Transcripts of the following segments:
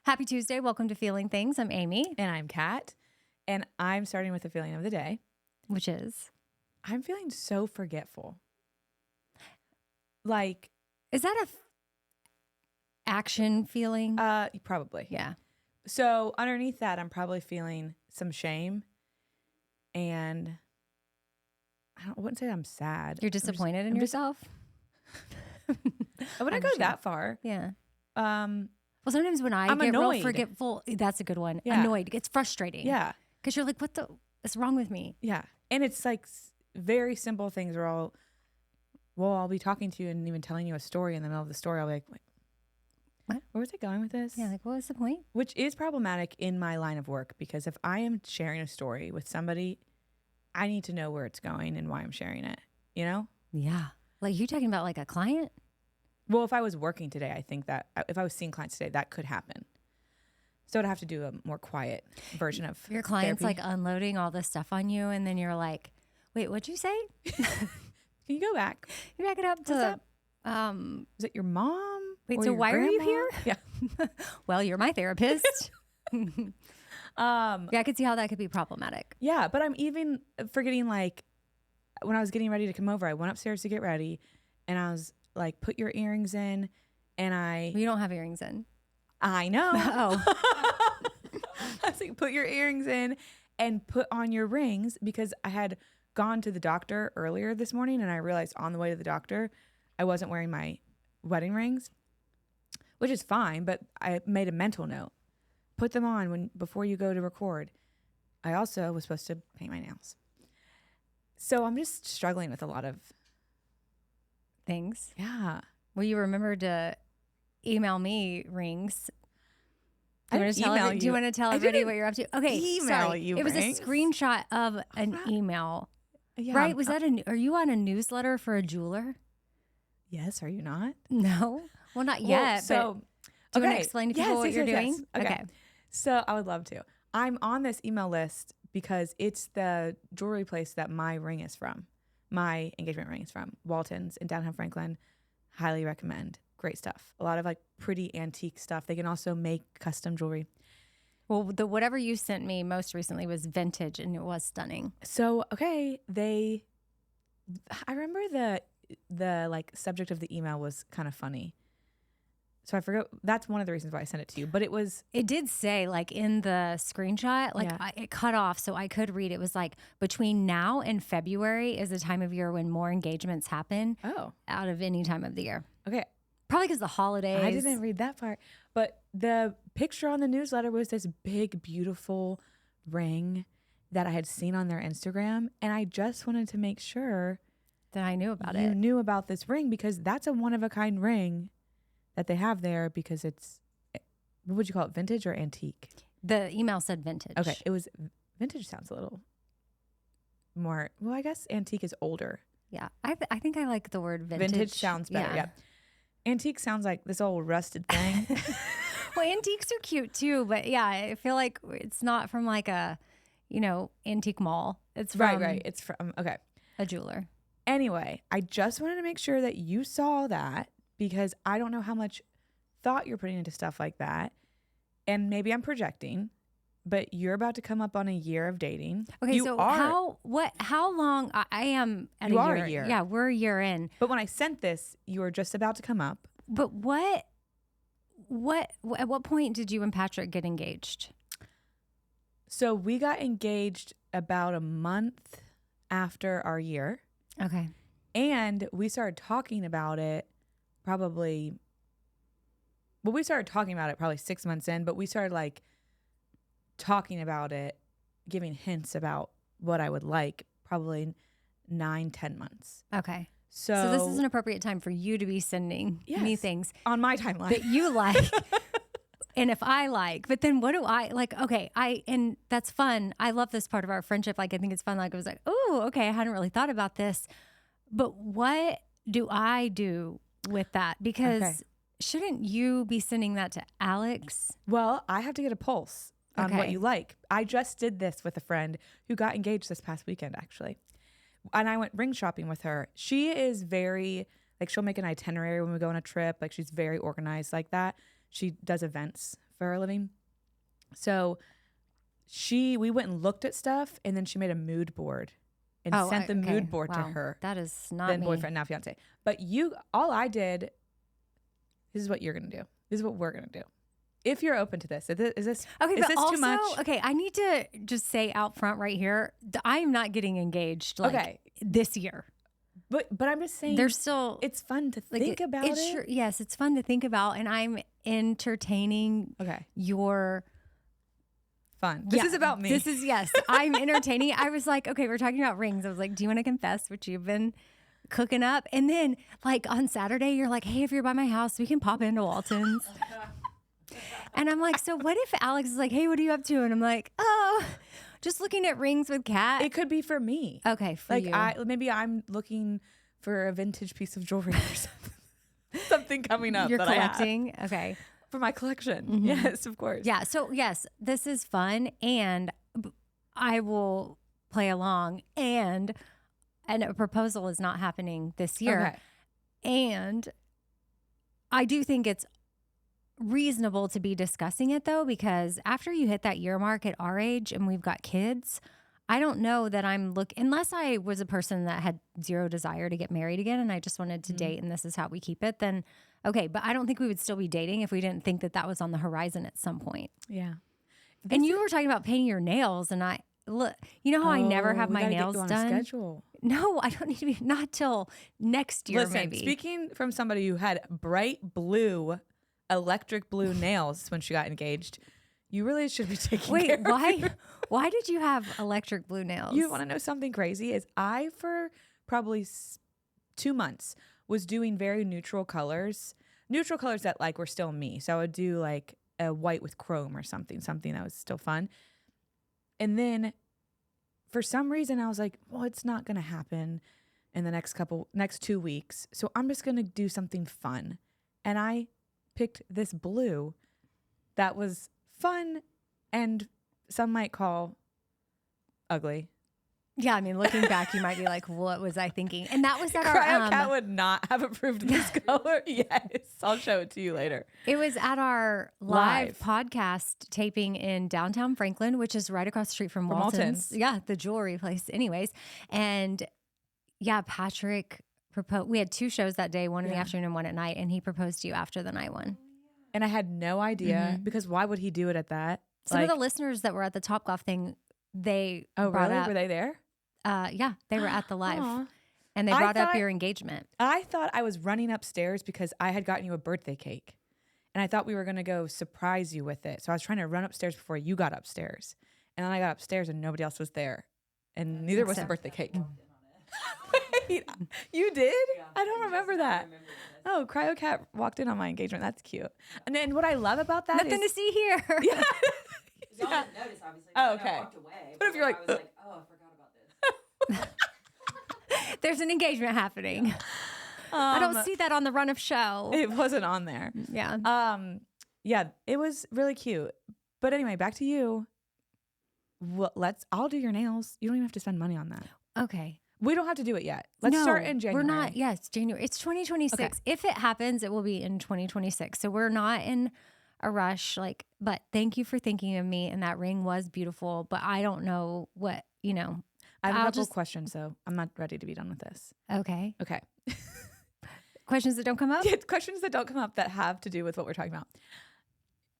Happy Tuesday. Welcome to Feeling Things. I'm Amy. And I'm Kat. And I'm starting with the feeling of the day. Which is? I'm feeling so forgetful. Like, is that a action feeling? Probably. Yeah. So underneath that, I'm probably feeling some shame. And I wouldn't say I'm sad. You're disappointed in yourself? I wouldn't go that far. Yeah. Well, sometimes when I'm get annoyed. real forgetful, that's a good one. Yeah. Annoyed. It's frustrating. Yeah. Because you're like, what's wrong with me? Yeah. And it's like very simple things where I'll be talking to you and even telling you a story in the middle of the story. I'll be like, wait, what? Where was I going with this? Yeah, like, what was the point? Which is problematic in my line of work, because if I am sharing a story with somebody, I need to know where it's going and why I'm sharing it, you know? Yeah. Like, you talking about like a client? Well, if I was working today, I think that if I was seeing clients today, that could happen. So I'd have to do a more quiet version of your client's therapy. like unloading all this stuff on you, and then you're like, wait, what'd you say? Can you go back? You back it up to is it your mom? Wait, or so your why are you grandma? here? Yeah. Well, you're my therapist. Yeah, I could see how that could be problematic. Yeah, but I'm even forgetting, like, when I was getting ready to come over, I went upstairs to get ready, and I was like, put your earrings in, and You don't have earrings in. I know. Oh. I was like, put your earrings in and put on your rings, because I had gone to the doctor earlier this morning, and I realized on the way to the doctor, I wasn't wearing my wedding rings, which is fine, but I made a mental note. Put them on before you go to record. I also was supposed to paint my nails. So I'm just struggling with a lot of things. Yeah. Well, you remember to email me rings. Do you want to tell everybody what you're up to? Okay, sorry. You it was rings. a screenshot of an email. Yeah, right? Was that are you on a newsletter for a jeweler? Yes. Are you not? No. Well, not yet. So, do you want to explain to people what you're doing? Yes. Okay. So I would love to. I'm on this email list because it's the jewelry place that my ring is from. My engagement ring is from Walton's in downtown Franklin. Highly recommend. Great stuff. A lot of like pretty antique stuff. They can also make custom jewelry. Well, whatever you sent me most recently was vintage, and it was stunning. So, okay, I remember the like subject of the email was kind of funny. So I forgot. That's one of the reasons why I sent it to you. But it did say, like, in the screenshot, like, yeah. it cut off so I could read. It was like, between now and February is the time of year when more engagements happen. Oh. Out of any time of the year. Okay. Probably because the holidays. I didn't read that part. But the picture on the newsletter was this big, beautiful ring that I had seen on their Instagram. And I just wanted to make sure that I knew about You knew about this ring, because that's a one-of-a-kind ring that they have there, because it's, what would you call it, vintage or antique? The email said vintage. Okay. It was, vintage sounds a little more, well, I guess antique is older. Yeah. I think I like the word vintage. Vintage sounds better, yeah. Antique sounds like this old rusted thing. Well, antiques are cute too, but yeah, I feel like it's not from like a, antique mall. It's from right. It's from, okay. A jeweler. Anyway, I just wanted to make sure that you saw that, because I don't know how much thought you're putting into stuff like that. And maybe I'm projecting, but you're about to come up on a year of dating. Okay, how long I am at you a are year. A year. Yeah, we're a year in. But when I sent this, you were just about to come up. But at what point did you and Patrick get engaged? So we got engaged about a month after our year. Okay. And we started talking about it we started talking about it probably 6 months in, but we started like talking about it, giving hints about what I would like probably 9-10 months. Okay. So this is an appropriate time for you to be sending me things on my timeline that you like. And if I like, but then what do I like? Okay. And that's fun. I love this part of our friendship. Like, I think it's fun. Like, I was like, oh, okay. I hadn't really thought about this, but what do I do with that? Because shouldn't you be sending that to Alex? Well, I have to get a pulse on what you like. I just did this with a friend who got engaged this past weekend, actually. And I went ring shopping with her. She is very, like, she'll make an itinerary when we go on a trip. Like, she's very organized like that. She does events for a living. So we went and looked at stuff, and then she made a mood board and sent the mood board to her. That is not then me. boyfriend, now fiance. But all I did, this is what you're going to do. This is what we're going to do. If you're open to this, is this too much? Okay, I need to just say out front right here, I am not getting engaged this year. But I'm just saying, there's still, it's fun to think about it. Sure, yes, it's fun to think about, and I'm entertaining your fun. This is about me. I'm entertaining. I was like, okay, we're talking about rings. I was like, do you want to confess what you've been cooking up? And then like on Saturday, you're like, hey, if you're by my house, we can pop into Walton's. And I'm like, so what if Alex is like, hey, what are you up to? And I'm like, oh, just looking at rings with Kat. It could be for me. Okay, for you. Maybe I'm looking for a vintage piece of jewelry or something. Something coming up. You're that collecting? I have okay. For my collection. Mm-hmm. Yes, of course. Yeah. So yes, this is fun, and I will play along. And a proposal is not happening this year. Okay. And I do think it's reasonable to be discussing it though, because after you hit that year mark at our age and we've got kids, I don't know that unless I was a person that had zero desire to get married again and I just wanted to date and this is how we keep it, then okay. But I don't think we would still be dating if we didn't think that was on the horizon at some point. Yeah. And you were talking about painting your nails, and you know how I never have my nails done? On a schedule. No, I don't need to be, not till next year. Listen, maybe. Speaking from somebody who had electric blue nails when she got engaged, you really should be taking care of why did you have electric blue nails? You want to know something crazy? Is I, for probably 2 months, was doing very neutral colors that like were still me. So I would do like a white with chrome or something that was still fun. And then for some reason I was like, well, it's not going to happen in the next 2 weeks. So I'm just going to do something fun. And I picked this blue that was fun and some might call ugly. Yeah, I mean, looking back, you might be like, what was I thinking? And that was at our Cat would not have approved this color. Yes, I'll show it to you later. It was at our live podcast taping in downtown Franklin, which is right across the street from Walton's. Yeah, the jewelry place. Anyways, and yeah, Patrick proposed. We had 2 shows that day, one in the afternoon and one at night, and he proposed to you after the night one. And I had no idea because why would he do it at that? Some of the listeners that were at the Topgolf thing, they brought up, were they there? Yeah, they were at the live, and they brought up your engagement. I thought I was running upstairs because I had gotten you a birthday cake, and I thought we were going to go surprise you with it. So I was trying to run upstairs before you got upstairs, and then I got upstairs and nobody else was there, and neither was the birthday cake. Wait, you did? Yeah, I don't remember that. Oh, Cryo Cat walked in on my engagement. That's cute. And then what I love about that nothing to see here. Yeah. Y'all didn't notice, obviously. Oh, okay. I walked away. But if you're like, I was like, oh, I forgot about this. There's an engagement happening. I don't see that on the run of show. It wasn't on there. Yeah. Yeah, it was really cute. But anyway, back to you. I'll do your nails. You don't even have to spend money on that. Okay. We don't have to do it yet. Let's start in January. We're not. Yes, January. It's 2026. Okay. If it happens, it will be in 2026. So we're not in a rush. But thank you for thinking of me. And that ring was beautiful. But I don't know what, I have a couple questions, though. I'm not ready to be done with this. Okay. Okay. Questions that don't come up? Yeah, questions that don't come up that have to do with what we're talking about.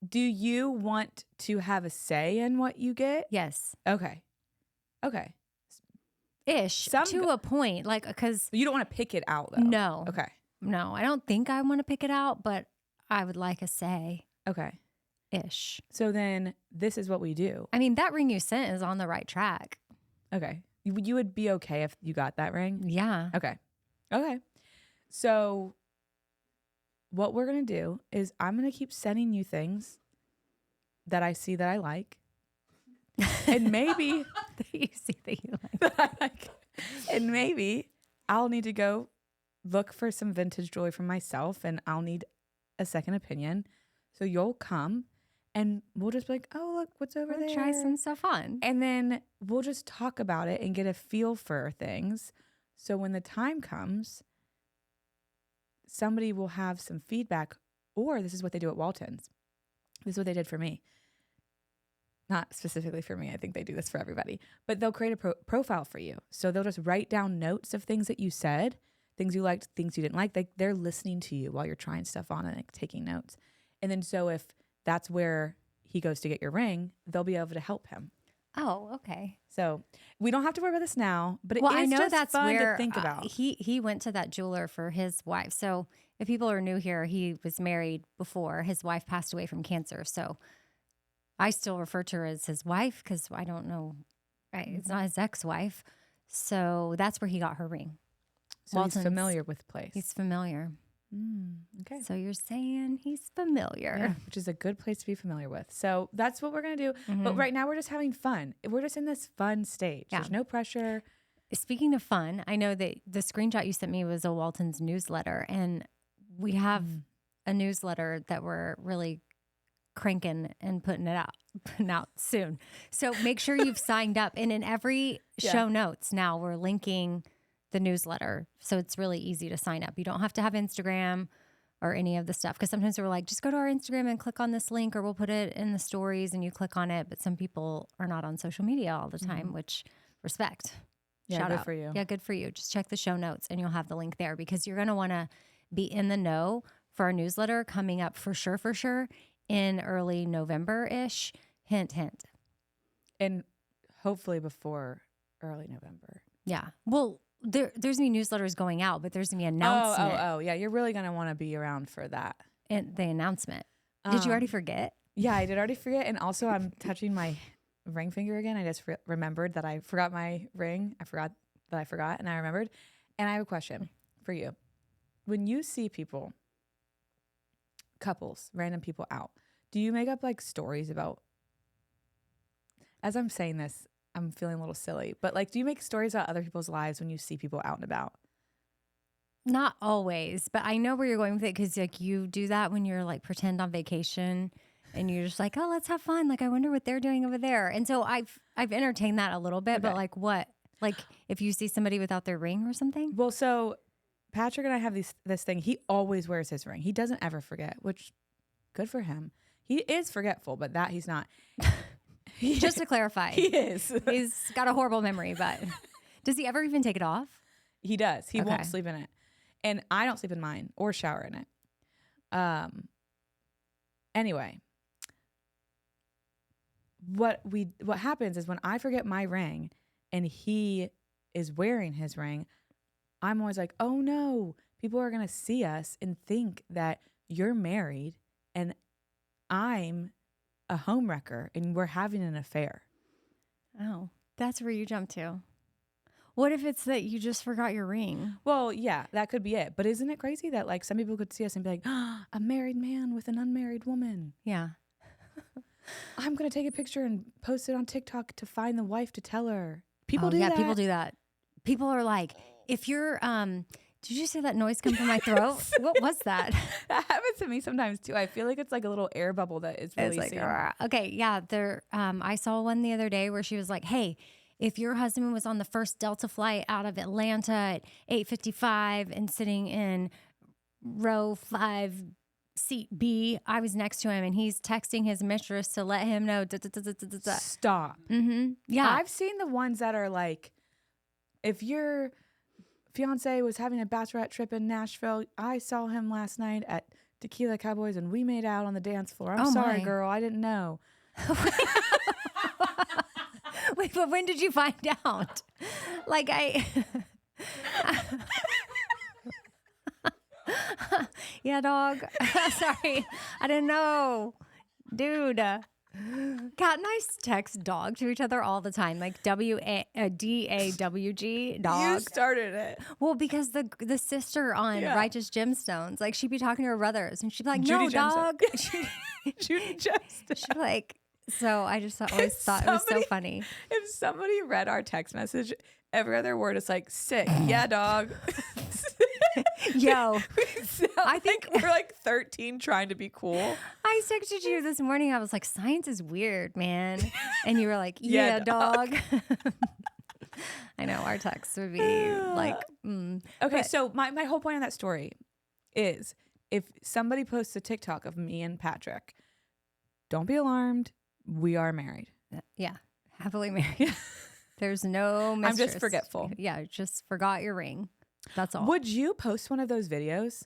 Do you want to have a say in what you get? Yes. Okay. Ish. To a point. Because you don't want to pick it out, though. No. Okay. No, I don't think I want to pick it out, but I would like a say. Okay. Ish. So then this is what we do. I mean, that ring you sent is on the right track. Okay. You would be okay if you got that ring? Yeah. Okay. So what we're going to do is I'm going to keep sending you things that I see that I like. And maybe that you see that you like. And maybe I'll need to go look for some vintage jewelry for myself, and I'll need a second opinion. So you'll come and we'll just be like, oh, look, what's over there? Try some stuff on. And then we'll just talk about it and get a feel for things. So when the time comes, somebody will have some feedback, or this is what they do at Walton's. This is what they did for me. Not specifically for me. I think they do this for everybody. But they'll create a profile for you. So they'll just write down notes of things that you said, things you liked, things you didn't like. They're listening to you while you're trying stuff on and like, taking notes. And then so if that's where he goes to get your ring, they'll be able to help him. Oh, okay. So we don't have to worry about this now, but Well, it is I know just that's fun where to think about. he went to that jeweler for his wife. So if people are new here, he was married before his wife passed away from cancer. So I still refer to her as his wife because I don't know, right? It's not his ex-wife. So that's where he got her ring. So he's familiar with the place. He's familiar. Okay. So you're saying he's familiar. Yeah, which is a good place to be familiar with. So that's what we're going to do. But right now we're just having fun. We're just in this fun stage. Yeah. There's no pressure. Speaking of fun, I know that the screenshot you sent me was a Walton's newsletter, and we have a newsletter that we're really cranking and putting out soon. So make sure you've signed up. And in every show notes now, we're linking the newsletter. So it's really easy to sign up. You don't have to have Instagram or any of the stuff. Because sometimes we're like, just go to our Instagram and click on this link, or we'll put it in the stories and you click on it. But some people are not on social media all the time, which respect. Yeah, Shout good out. for you. Yeah, good for you. Just check the show notes and you'll have the link there because you're going to want to be in the know for our newsletter coming up for sure in early November-ish. Hint, hint. And hopefully before early November. Yeah. Well, there's going to be newsletters going out, but there's going to be an announcement. Oh, yeah. You're really going to want to be around for that. And the announcement. Did you already forget? Yeah, I did already forget. And also I'm touching my ring finger again. I just remembered that I forgot my ring. I forgot and I remembered. And I have a question for you. When you see people, couples, random people out, do you make up like stories about, as I'm saying this, I'm feeling a little silly, but like, do you make stories about other people's lives when you see people out and about? Not always, but I know where you're going with it because like you do that when you're like pretend on vacation and you're just like, oh, let's have fun. Like, I wonder what they're doing over there. And so I've entertained that a little bit, but like what? Like if you see somebody without their ring or something? Well, so Patrick and I have this thing. He always wears his ring. He doesn't ever forget, which good for him. He is forgetful, but that he's not. Just to clarify. He is. He's got a horrible memory, but does he ever even take it off? He does. He Okay. won't sleep in it. And I don't sleep in mine or shower in it. Anyway, what happens is when I forget my ring and he is wearing his ring, I'm always like, oh no, people are going to see us and think that you're married and I'm a homewrecker and we're having an affair. Oh, that's where you jump to. What if it's that you just forgot your ring? Well, yeah, that could be it. But isn't it crazy that like some people could see us and be like, oh, a married man with an unmarried woman. Yeah. I'm going to take a picture and post it on TikTok to find the wife to tell her. People do that. People do that. People are like, if you're, did you see that noise come from my throat? What was that? That happens to me sometimes too. I feel like it's like a little air bubble that is releasing. Okay, yeah. I saw one the other day where she was like, hey, if your husband was on the first Delta flight out of Atlanta at 8:55 and sitting in row 5, seat B, I was next to him and he's texting his mistress to let him know. Stop. Mm-hmm. Yeah. I've seen the ones that are like, if your fiance was having a bachelorette trip in Nashville, I saw him last night at Tequila Cowboys and we made out on the dance floor. I'm sorry, girl. I didn't know. Wait, but when did you find out? Like yeah, dog. Sorry. I didn't know. Dude. Cat and I text dog to each other all the time, like DAWG, dog. You started it. Well, because the sister on Righteous Gemstones, like she'd be talking to her brothers and she'd be like, Judy no, dog. Judy Gemstone. She'd be like, so I just always thought it was so funny. If somebody read our text message, every other word is like sick. Yeah, dog. Yo, I think we're like 13 trying to be cool. I texted you this morning. I was like, science is weird, man. And you were like, yeah, dog. I know our texts would be like, Okay, so my whole point on that story is if somebody posts a TikTok of me and Patrick, don't be alarmed. We are married. Yeah. Happily married. There's no mistress. I'm just forgetful. Yeah. Just forgot your ring. That's all. Would you post one of those videos?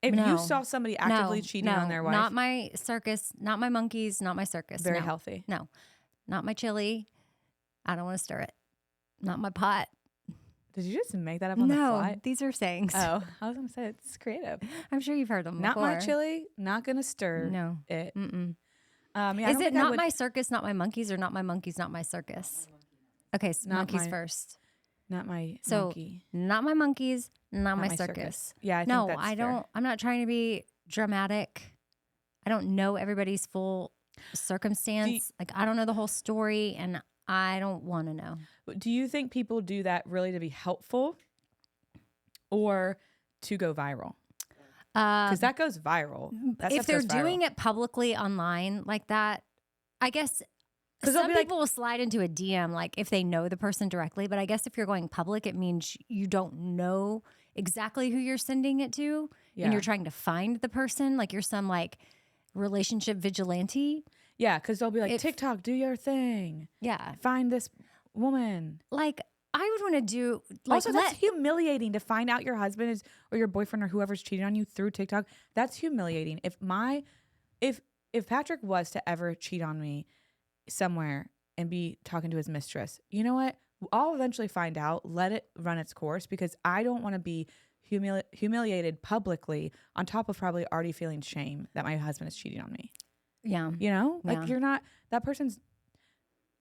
If No. you saw somebody actively cheating on their wife? Not my circus, not my monkeys, not my circus. Very no. healthy. No. Not my chili. I don't want to stir it. Not my pot. Did you just make that up on the fly? No, these are sayings. Oh, I was going to say it's creative. I'm sure you've heard them Not before. my chili, not going to stir No. it. Mm-mm. Yeah, Is it not my circus, not my monkeys, or not my monkeys, not my circus? Okay, so Not monkeys my- first. Not my So monkey. not my monkeys, not my my circus. Yeah, I think No, that's I fair. don't. I'm not trying to be dramatic. I don't know everybody's full circumstance. Like I don't know the whole story, and I don't want to know. Do you think people do that really to be helpful or to go viral? Because that goes viral. If they're doing it publicly online like that, I guess 'Cause they'll some be like- people will slide into a DM like if they know the person directly. But I guess if you're going public, it means you don't know exactly who you're sending it to, and you're trying to find the person. Like you're some like relationship vigilante. Yeah, because they'll be like, If- TikTok, do your thing. Yeah, Find this woman. like I would want to do. Like, Also, that's humiliating to find out your husband is or your boyfriend or whoever's cheating on you through TikTok. That's humiliating. If Patrick was to ever cheat on me somewhere and be talking to his mistress, you know what? I'll eventually find out. Let it run its course because I don't want to be humiliated publicly on top of probably already feeling shame that my husband is cheating on me. yeah, You know, Yeah. like you're not that person's.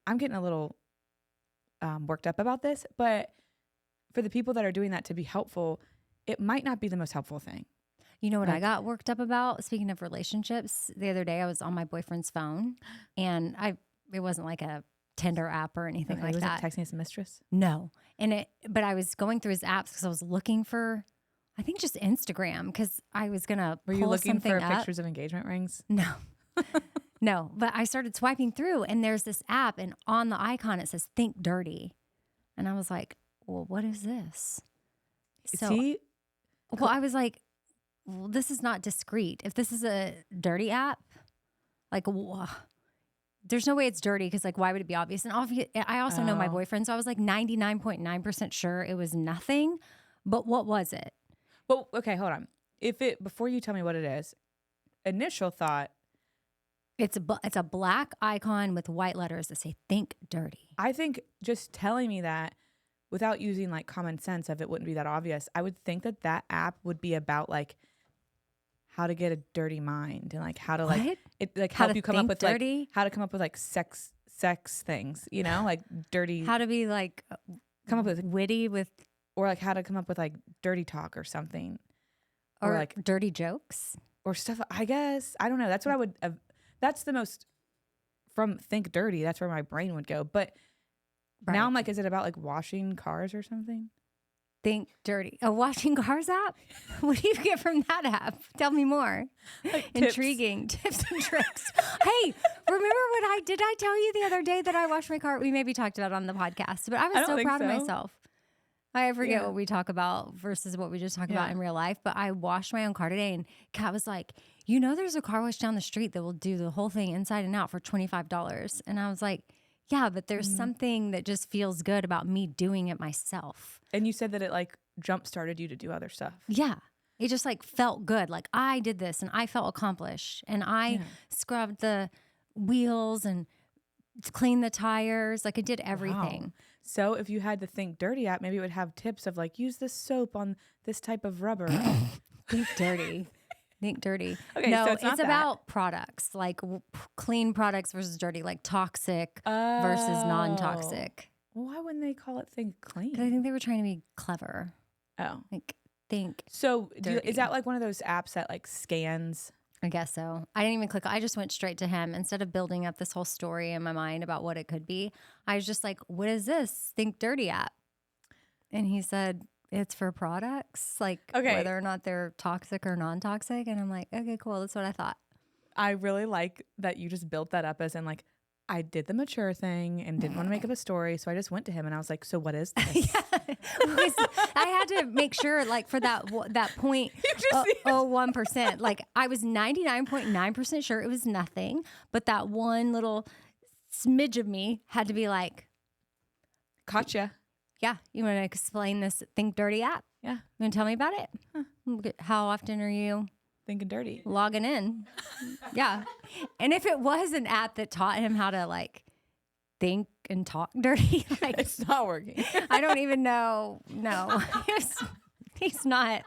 I'm getting a little worked up about this, but for the people that are doing that to be helpful, it might not be the most helpful thing. You know what I Like- got worked up about? Speaking of relationships, the other day I was on my boyfriend's phone, and it wasn't like a Tinder app or anything like was that. Texting his mistress. No. But I was going through his apps because I was looking for, I think just Instagram because I was going to Were you pull looking something for up. pictures of engagement rings? No. No. But I started swiping through and there's this app and on the icon it says Think Dirty. And I was like, well, what is this? So, See, well, I was like, well, this is not discreet. If this is a dirty app, like, there's no way it's dirty because, like, why would it be obvious? And I also know my Oh. boyfriend, so I was like 99.9% sure it was nothing. But what was it? well, okay, hold on. Before you tell me what it is, initial thought, It's a black icon with white letters that say "Think Dirty." I think just telling me that without using like common sense of it wouldn't be that obvious. I would think that app would be about like how to get a dirty mind and like how to What? like it like How help to you come up think with dirty? like how to come up with like sex things, you know, like dirty How to be like come up with witty with or like how to come up with like dirty talk or something or like dirty jokes. or stuff. I guess I don't know. That's what I would. That's the most from Think Dirty. That's where my brain would go. But Right. now I'm like, is it about like washing cars or something? Think Dirty. A washing cars app? What do you get from that app? Tell me more. Like Intriguing tips and tricks. Hey, remember what I tell you the other day that I washed my car? We maybe talked about it on the podcast, but I I was don't so think proud of so. myself. I forget Yeah. what we talk about versus what we just talk about Yeah. in real life, but I washed my own car today and Kat was like, you know, there's a car wash down the street that will do the whole thing inside and out for $25. And I was like, yeah, but there's something that just feels good about me doing it myself. And you said that it like jump started you to do other stuff. Yeah. It just like felt good. Like I did this and I felt accomplished and I Yeah. scrubbed the wheels and cleaned the tires. Like I did everything. Wow. So if you had the Think Dirty app, maybe it would have tips of like use this soap on this type of rubber. Think dirty. Think dirty. Okay, no, so it's not that. about products, like clean products versus dirty, like toxic versus non-toxic. Well, why wouldn't they call it Think 'Cause I Clean? think they were trying to be clever. Oh, Like think. so Dirty. is that like one of those apps that like scans? I guess so. I didn't even click. I just went straight to him instead of building up this whole story in my mind about what it could be. I was just like, "What is this Think Dirty app?" And he said, "It's for products, like Okay. whether or not they're toxic or non-toxic." And I'm like, "Okay, cool. That's what I thought." I really like that you just built that up as in like I did the mature thing and didn't want to make up a story. So I just went to him and I was like, so what is this? I had to make sure, like, for that point, 1%. Like, I was 99.9% sure it was nothing, but that one little smidge of me had to be like, Gotcha. yeah, you want to explain this Think Dirty app? Yeah. You want to tell me about it? Huh. How often are you Thinking dirty. logging in? Yeah. And if it was an app that taught him how to, like, think and talk dirty, like, It's not working. I don't even know. No, he's not.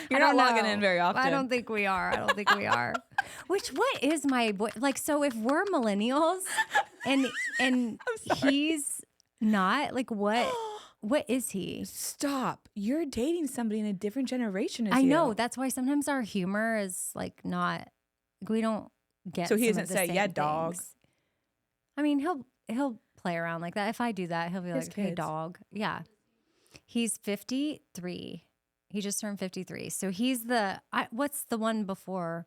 You're not logging in very often. I don't think we are. What is my boy? Like, so if we're millennials and he's not, like, what is he? Stop. You're dating somebody in a different generation as I you. know. That's why sometimes our humor is, like, not, like, we don't get. So he some doesn't of the say, same yeah, dog. things. I mean, he'll play around like that. If I do that, he'll be His like, hey, kids. dog. Yeah. He's 53. He just turned 53. So he's what's the one before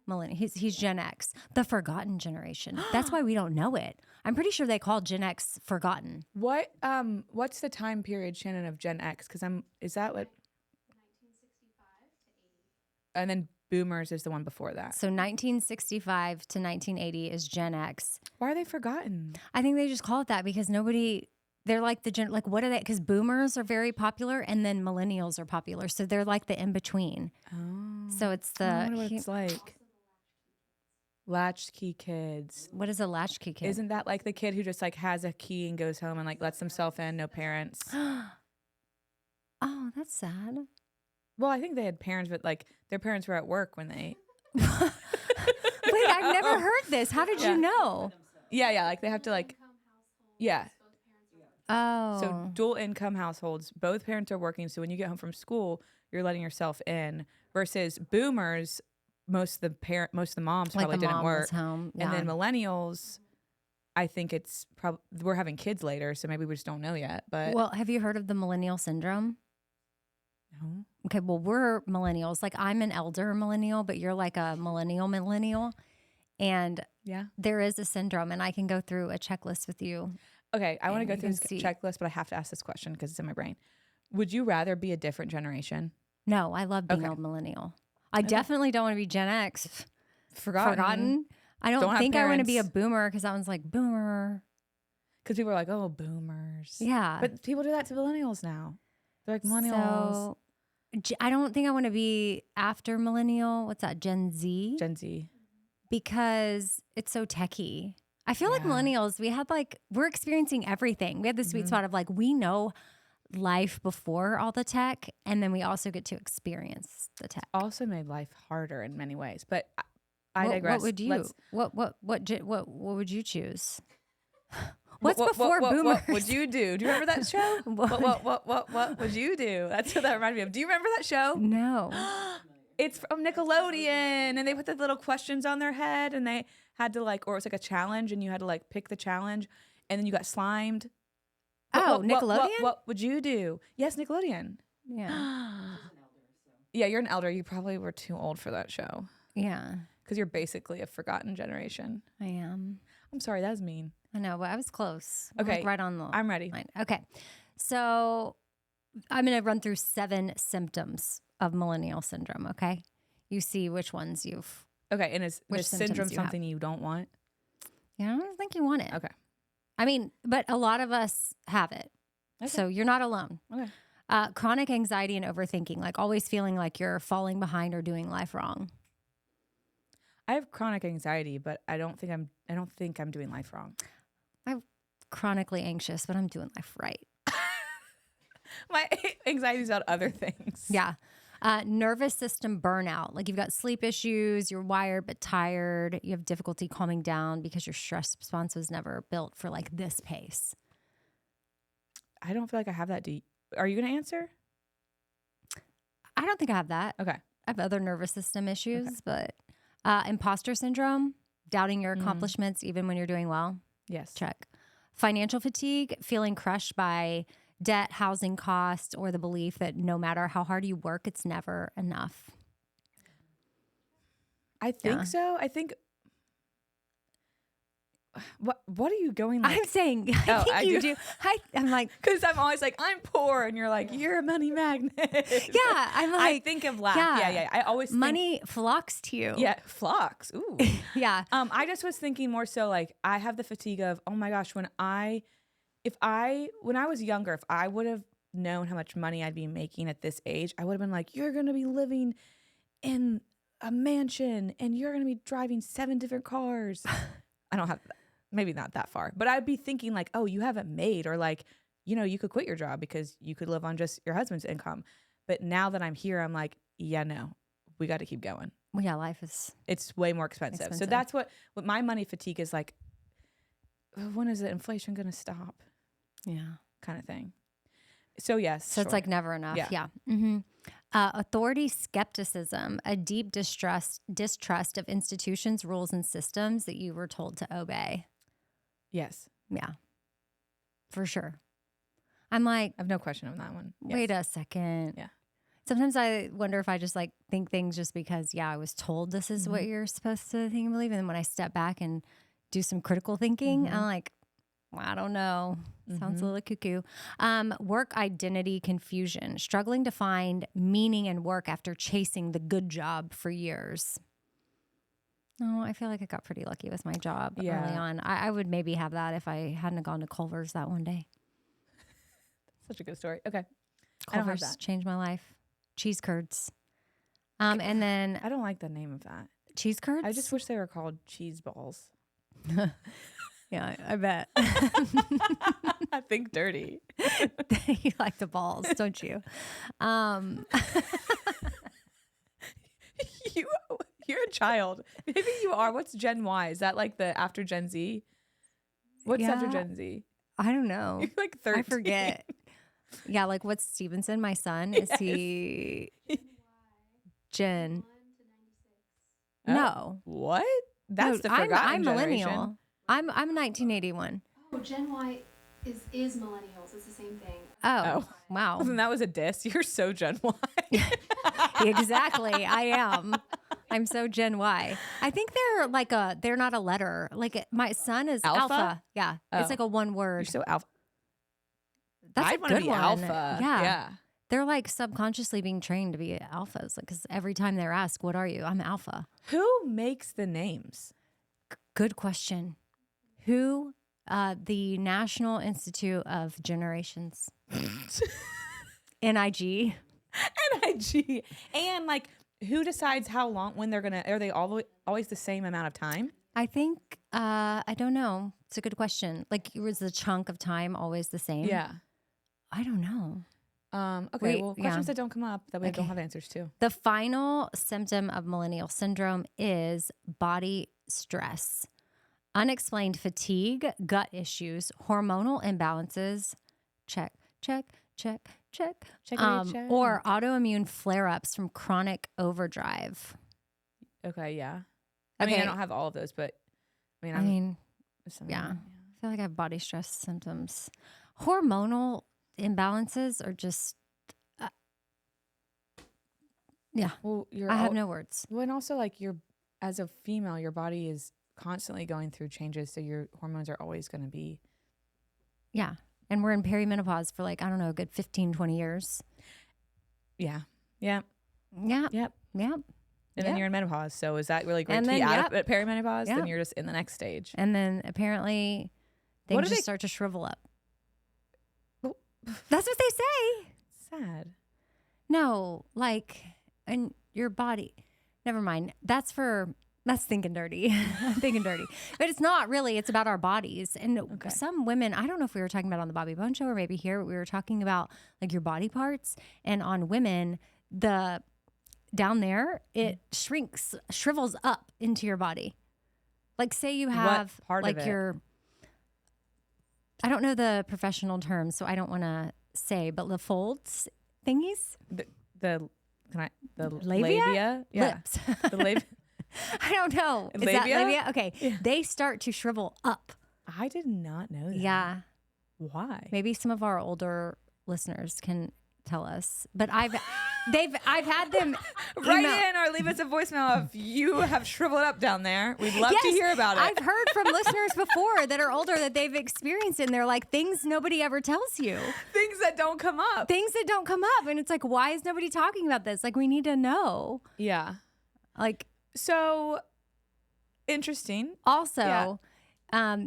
millennial? He's Gen X, the forgotten generation. That's why we don't know it. I'm pretty sure they call Gen X forgotten. What's the time period, Shannon, of Gen X? Because is that what? 1965 to 80. And then Boomers is the one before that. So 1965 to 1980 is Gen X. Why are they forgotten? I think they just call it that because they're like like, what are they? Because boomers are very popular and then millennials are popular. So they're like the in between. Oh. So it's I wonder what it's like. Latchkey kids. What is a latchkey kid? Isn't that like the kid who just like has a key and goes home and like lets himself in, no parents? Oh, that's sad. Well, I think they had parents, but like their parents were at work when they. Wait, I've never heard this. How did you know? Yeah. Like they have to like. Yeah. Oh. So dual income households, both parents are working. So when you get home from school, you're letting yourself in. Versus boomers, most of the moms like probably the didn't mom work. was home. And then millennials, I think it's probably we're having kids later, so maybe we just don't know yet. But Well, have you heard of the Millennial Syndrome? no. Okay, well, we're millennials. Like, I'm an elder millennial, but you're like a millennial. And Yeah. there is a syndrome, and I can go through a checklist with you. Okay, I want to And go you through this can see. checklist, but I have to ask this question because it's in my brain. Would you rather be a different generation? No, I love being Okay. a millennial. I definitely don't want to be Gen X. Forgotten. I don't Don't have think I want to be a parents. boomer because that one's like, boomer. Because people are like, oh, boomers. Yeah. But people do that to millennials now. They're like, millennials. So, I don't think I want to be after millennial. What's that? Gen Z? Gen Z. Because it's so techie. I feel like Yeah. millennials, we're experiencing everything. We have the sweet spot of like, we know life before all the tech, and then we also get to experience the tech. Also made life harder in many ways. But I What- digress. What would you? Let's- What would you choose? What's what before boomers? What would you do? Do you remember that show? What would you do? That's what that reminded me of. Do you remember that show? No. It's from Nickelodeon, and they put the little questions on their head, and they had to like, or it was like a challenge, and you had to like pick the challenge, and then you got slimed. Nickelodeon? What would you do? Yes, Nickelodeon. Yeah. Yeah, you're an elder. You probably were too old for that show Yeah. because you're basically a forgotten generation. I am. I'm sorry, that was mean. I know, but I was close. I'm, Okay, like, right on the I'm ready. line. Okay. So I'm going to run through 7 symptoms of millennial syndrome. Okay. You see which ones you've. Okay, and is Which this syndrome symptoms you have. something you don't want? Yeah, I don't think you want it. Okay. I mean, but a lot of us have it. Okay. So you're not alone. Okay. Chronic anxiety and overthinking, like always feeling like you're falling behind or doing life wrong. I have chronic anxiety, but I don't think I'm doing life wrong. I'm chronically anxious, but I'm doing life right. My anxiety is about other things. Yeah. Nervous system burnout. Like you've got sleep issues, you're wired but tired, you have difficulty calming down because your stress response was never built for like this pace. I don't feel like I have that. Are you going to answer? I don't think I have that. Okay. I have other nervous system issues, but imposter syndrome, doubting your accomplishments even when you're doing well. Yes. Check. Financial fatigue, feeling crushed by debt, housing costs, or the belief that no matter how hard you work, it's never enough. I think Yeah. so. I think What are you going like? I'm saying, I think you do. I'm like, because I'm always like, I'm poor, and you're like, you're a money magnet. yeah, I'm like, I think of lack. Yeah. I always think, money flocks to you. yeah, flocks. Ooh. Yeah. I just was thinking more so like I have the fatigue of, oh my gosh, when I was younger, if I would have known how much money I'd be making at this age, I would have been like, you're going to be living in a mansion and you're going to be driving 7 different cars. I don't have that. Maybe not that far, but I'd be thinking like, oh, you have a maid, or like, you could quit your job because you could live on just your husband's income. But now that I'm here, I'm like, yeah, no, we got to keep going. Well, yeah, life is It's way more expensive. So that's what my money fatigue is like. When is the inflation going to stop? Yeah. Kind of thing. So yes. So it's like never enough. Yeah. Mm-hmm. Authority skepticism, a deep distrust of institutions, rules, and systems that you were told to obey. Yes. Yeah. For sure. I'm like, I have no question on that one. Yes. Wait a second. Yeah. Sometimes I wonder if I just like think things just because, I was told this is what you're supposed to think and believe. And then when I step back and do some critical thinking, I'm like, I don't know. Sounds a little cuckoo. Work identity confusion, struggling to find meaning in work after chasing the good job for years. No, I feel like I got pretty lucky with my job early on. I would maybe have that if I hadn't gone to Culver's that one day. Such a good story. Okay. Culver's changed my life. Cheese curds. And then I don't like the name of that. cheese curds. I just wish they were called cheese balls. Yeah, I bet. I think dirty. You like the balls, don't you? You're a child. Maybe you are. What's Gen Y? Is that like the after Gen Z? What's after Gen Z? I don't know. You're like 13. I forget. Yeah, like what's Stevenson, my son? Is he Gen? No. What? That's No, the forgotten I'm generation. millennial. I'm 1981. Oh, Gen Y is millennials. It's the same thing. Oh, wow. And that was a diss. You're so Gen Y. Exactly. I am. I'm so Gen Y. I think they're not a letter. Like my son is alpha. Yeah. It's like a one word. You're so alpha. That's I a want to good be one. alpha. Yeah. They're like subconsciously being trained to be alphas. Like, cause every time they're asked, what are you? I'm alpha. Who makes the names? Good question. Who? The National Institute of Generations. NIG. NIG. And like, who decides how long, when they're going to, are they always the same amount of time? I think, I don't know. It's a good question. Like, was the chunk of time always the same? Yeah. I don't know. Okay. Questions that don't come up that we don't have answers to. The final symptom of millennial syndrome is body stress, unexplained fatigue, gut issues, hormonal imbalances. Check. Or autoimmune flare-ups from chronic overdrive. Okay. Yeah. I mean, I don't have all of those, but I I feel like I have body stress symptoms. Hormonal imbalances are just, Well, I have no words. Well, and also like as a female, your body is constantly going through changes, so your hormones are always going to be. Yeah. And we're in perimenopause for like, I don't know, a good 15, 20 years. Yeah. Yep. And then you're in menopause. So is that really great And to be then, out of perimenopause? Yep. Then you're just in the next stage. And then apparently things just start to shrivel up. Oh. That's what they say. Sad. No, like, and your body. Never mind. That's thinking dirty. I'm thinking dirty. But it's not really. It's about our bodies. And some women, I don't know if we were talking about on the Bobby Bone Show or maybe here, but we were talking about like your body parts. And on women, down there, it shrivels up into your body. Like say you have what part like of it? I don't know the professional terms, so I don't want to say, but the folds thingies? The labia? Yeah. Lips. The labia. I don't know. Is that labia? Okay. Yeah. They start to shrivel up. I did not know that. Yeah. Why? Maybe some of our older listeners can tell us. But I've had them Write email- in or leave us a voicemail if you have shriveled up down there. We'd love to hear about it. I've heard from listeners before that are older that they've experienced it, and they're like, things nobody ever tells you. Things that don't come up. Things that don't come up. And it's like, why is nobody talking about this? Like, we need to know. Yeah. Like, So interesting. also,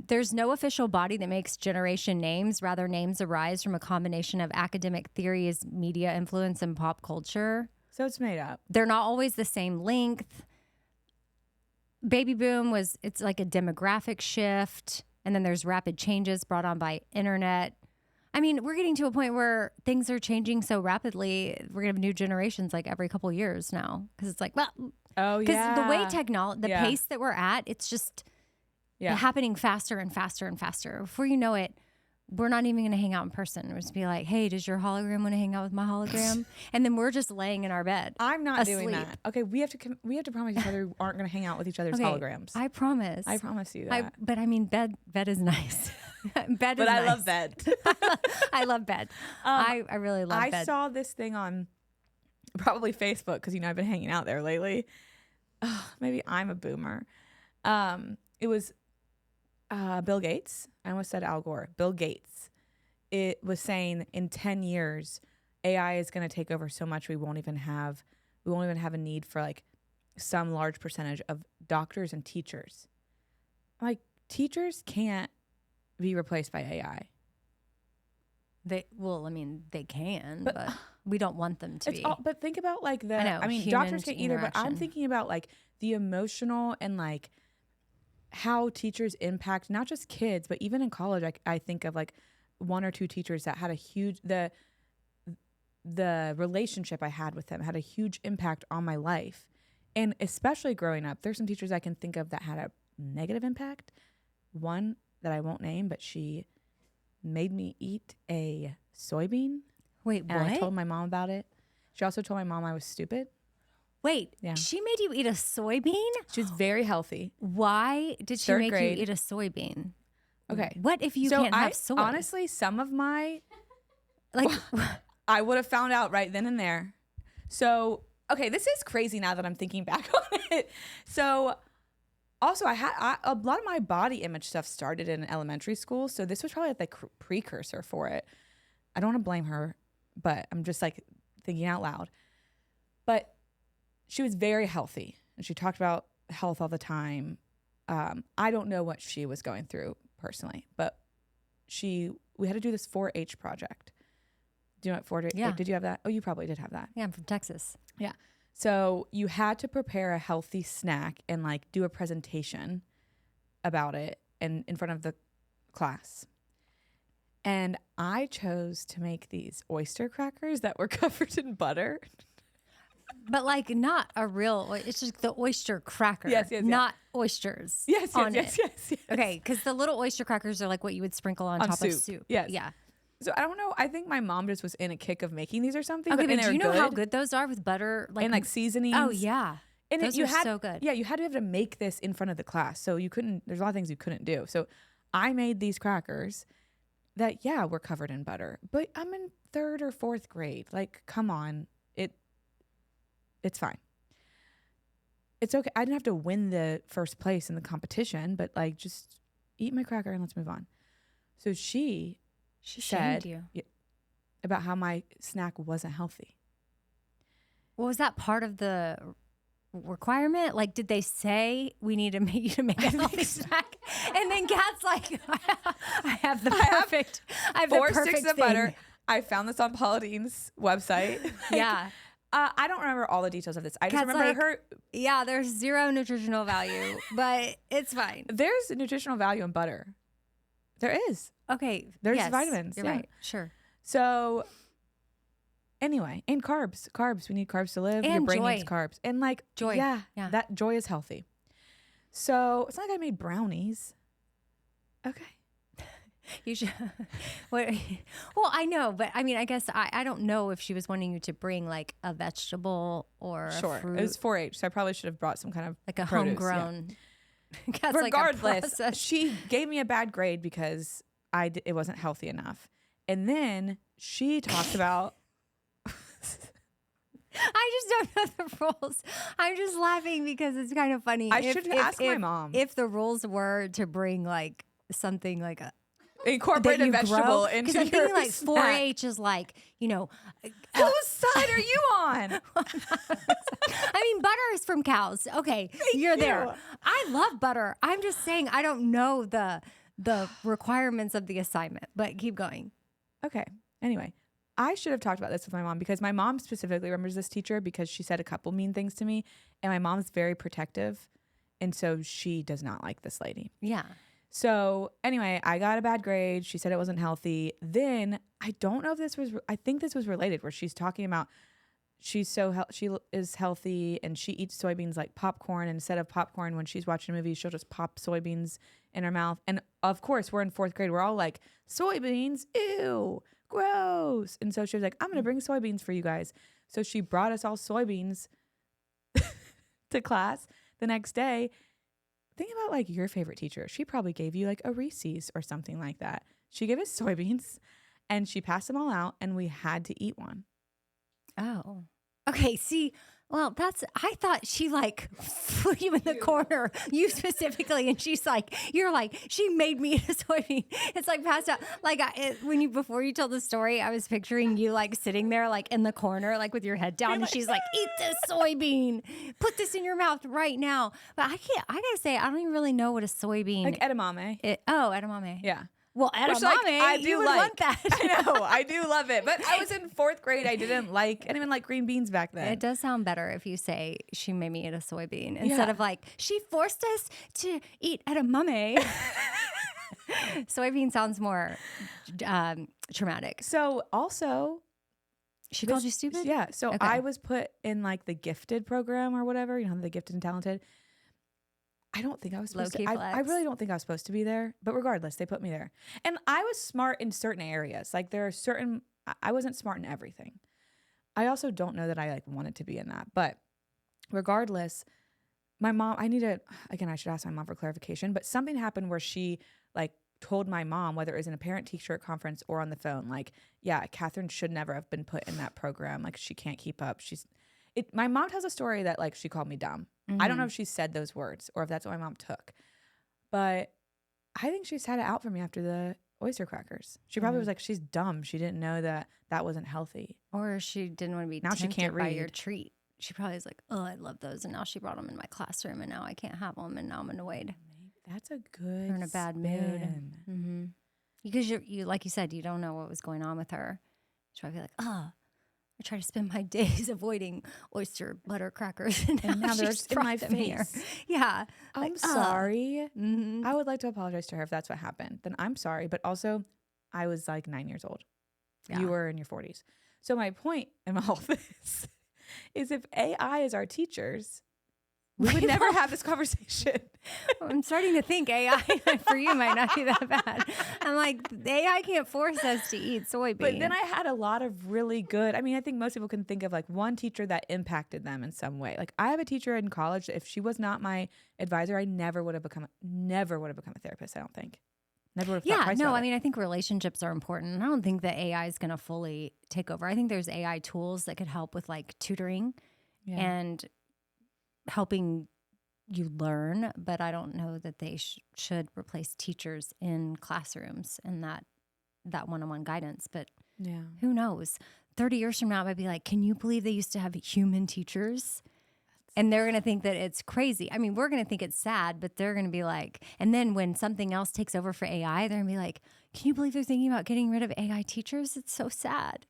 there's no official body that makes generation names. Rather, names arise from a combination of academic theories, media influence, and pop culture. So it's made up. They're not always the same length. Baby boom it's like a demographic shift. And then there's rapid changes brought on by internet. I mean, we're getting to a point where things are changing so rapidly. We're going to have new generations like every couple of years now. Because it's like, well, Oh, because yeah. the way the pace that we're at, it's just happening faster and faster and faster. Before you know it, we're not even going to hang out in person. We're just be like, hey, does your hologram want to hang out with my hologram? And then we're just laying in our bed. I'm not asleep. doing that. Okay, we have to promise each other we aren't going to hang out with each other's holograms. I promise. I promise you that. But I mean, bed is nice. Bed is but I nice. love bed. I love bed. I really love bed. I saw this thing on probably Facebook because I've been hanging out there lately. Maybe I'm a boomer. It was Bill Gates. I almost said Al Gore. Bill Gates. It was saying in 10 years, AI is going to take over so much we won't even have a need for like some large percentage of doctors and teachers. Like teachers can't be replaced by AI. They can, but we don't want them to be. But think about like human doctors can't either, but I'm interaction. thinking about like the emotional and like how teachers impact not just kids, but even in college. I think of like one or two teachers that had a huge, the relationship I had with them had a huge impact on my life. And especially growing up, there's some teachers I can think of that had a negative impact. One that I won't name, but she made me eat a soybean. Wait, And what? I told my mom about it. She also told my mom I was stupid. Wait, Yeah. she made you eat a soybean? She was very healthy. Why did she Third make grade. you eat a soybean? Okay. What if you So can't have soy? honestly, some of my, like, I would have found out right then and there. So, okay, this is crazy now that I'm thinking back on it. So, also, a lot of my body image stuff started in elementary school. So this was probably like the precursor for it. I don't want to blame her, but I'm just like thinking out loud. But she was very healthy and she talked about health all the time. I don't know what she was going through personally, but we had to do this 4-H project. Do you know what 4-H? Yeah. Did you have that? Oh, you probably did have that. yeah, I'm from Texas. Yeah. So you had to prepare a healthy snack and like do a presentation about it in front of the class. And I chose to make these oyster crackers that were covered in butter. But like not a real, it's just the oyster cracker. Yes, yes, yes. Not oysters. Yes, on yes, it. yes. Okay, because the little oyster crackers are like what you would sprinkle on top of soup. Yes. Yeah. So I don't know. I think my mom just was in a kick of making these or something. Okay, but but do you know how good those are with butter? and like seasonings? Oh yeah. And those you are had, so good. Yeah, you had to be able to make this in front of the class. So you couldn't, there's a lot of things you couldn't do. So I made these crackers that, were covered in butter. But I'm in 3rd or 4th grade. Like, come on. It's fine. It's okay. I didn't have to win the first place in the competition, but like just eat my cracker and let's move on. So she shamed said you. about how my snack wasn't healthy. Well, was that part of the requirement? Like, did they say we need to make you to make a healthy snack? And then Kat's like, I have the perfect. I have 4 the perfect sticks of thing. butter. I found this on Paula Dean's website. Yeah. I don't remember all the details of this. I just Kat's remember like, her. Yeah, there's zero nutritional value, but it's fine. There's nutritional value in butter. There is. Okay. There's yes, vitamins, You're yeah. right. Sure. So anyway, and carbs. Carbs. We need carbs to live. Your And brain joy. needs carbs. And like Joy. Yeah. Yeah. That joy is healthy. So it's not like I made brownies. Okay. You should. Well, I know, but I mean, I guess I don't know if she was wanting you to bring like a vegetable or Sure. a fruit, It was 4-H, so I probably should have brought some kind of like a produce, homegrown. Kat's like a Regardless, processed- she gave me a bad grade because it wasn't healthy enough. And then she talked about I just don't know the rules. I'm just laughing because it's kind of funny. I should ask my mom. If the rules were to bring like something like a Incorporate a vegetable into because I'm your thinking like snack. 4-H is like, Whose side are you on? I mean, butter is from cows. Okay, you're there. you. I love butter. I'm just saying I don't know the requirements of the assignment, but keep going. Okay. Anyway, I should have talked about this with my mom because my mom specifically remembers this teacher because she said a couple mean things to me, and my mom's very protective, and so she does not like this lady. Yeah. So anyway, I got a bad grade. She said it wasn't healthy. Then I don't know if this was, I think this was related where she's talking about she is healthy and she eats soybeans like popcorn. And instead of popcorn, when she's watching a movie, she'll just pop soybeans in her mouth. And of course, we're in 4th grade. We're all like, soybeans, ew, gross. And so she was like, I'm going to bring soybeans for you guys. So she brought us all soybeans to class the next day. Think about like your favorite teacher. She probably gave you like a Reese's or something like that. She gave us soybeans and she passed them all out and we had to eat one. Oh. Okay, see, well, I thought she like put you in the corner, you specifically, and she's like, you're like, she made me eat a soybean. It's like passed out. Like before you told the story, I was picturing you like sitting there like in the corner, like with your head down, and she's like, eat this soybean, put this in your mouth right now. But I gotta say, I don't even really know what a soybean. Like edamame. Edamame. Yeah. Well, edamame, like, I do you would want that. I know, I do love it. But I was in 4th grade. I didn't even like green beans back then. It does sound better if you say she made me eat a soybean instead of like she forced us to eat edamame. Soybean sounds more traumatic. So also, she called you stupid? Yeah. So Okay. I was put in like the gifted program or whatever, the gifted and talented. I don't think I was supposed to. I really don't think I was supposed to be there. But regardless, they put me there. And I was smart in certain areas. Like there are certain, I wasn't smart in everything. I also don't know that I like wanted to be in that. But regardless, my mom, I should ask my mom for clarification. But something happened where she like told my mom, whether it was in a parent-teacher conference or on the phone, like, yeah, Catherine should never have been put in that program. Like she can't keep up. My mom tells a story that like she called me dumb. Mm-hmm. I don't know if she said those words or if that's what my mom took, but I think she's had it out for me after the oyster crackers. She probably was like, she's dumb. She didn't know that wasn't healthy. Or she didn't want to be now she can't by read your treat. She probably was like, oh, I love those. And now she brought them in my classroom and now I can't have them. And now I'm annoyed. Maybe that's a good You're in a bad mood. Mm-hmm. Because you like you said, you don't know what was going on with her. She'll probably be like, oh, I try to spend my days avoiding oyster butter crackers, and now they're she's in my brought them here. face. Yeah, I'm sorry. Mm-hmm. I would like to apologize to her if that's what happened. Then I'm sorry. But also, I was like 9 years old. Yeah. You were in your 40s. So my point in all this is if AI is our teachers, we would never have this conversation. I'm starting to think AI for you might not be that bad. I'm like, AI can't force us to eat soybean. But then I had a lot of really good, I think most people can think of like one teacher that impacted them in some way. Like I have a teacher in college, if she was not my advisor, I never would have become a therapist, I don't think. Never would have thought twice about it. I think relationships are important. I don't think that AI is going to fully take over. I think there's AI tools that could help with like tutoring and helping you learn, but I don't know that they should replace teachers in classrooms and that one-on-one guidance. But who knows? 30 years from now, I might be like, can you believe they used to have human teachers? And they're going to think that it's crazy. I mean, we're going to think it's sad, but they're going to be like, and then when something else takes over for AI, they're going to be like, can you believe they're thinking about getting rid of AI teachers? It's so sad.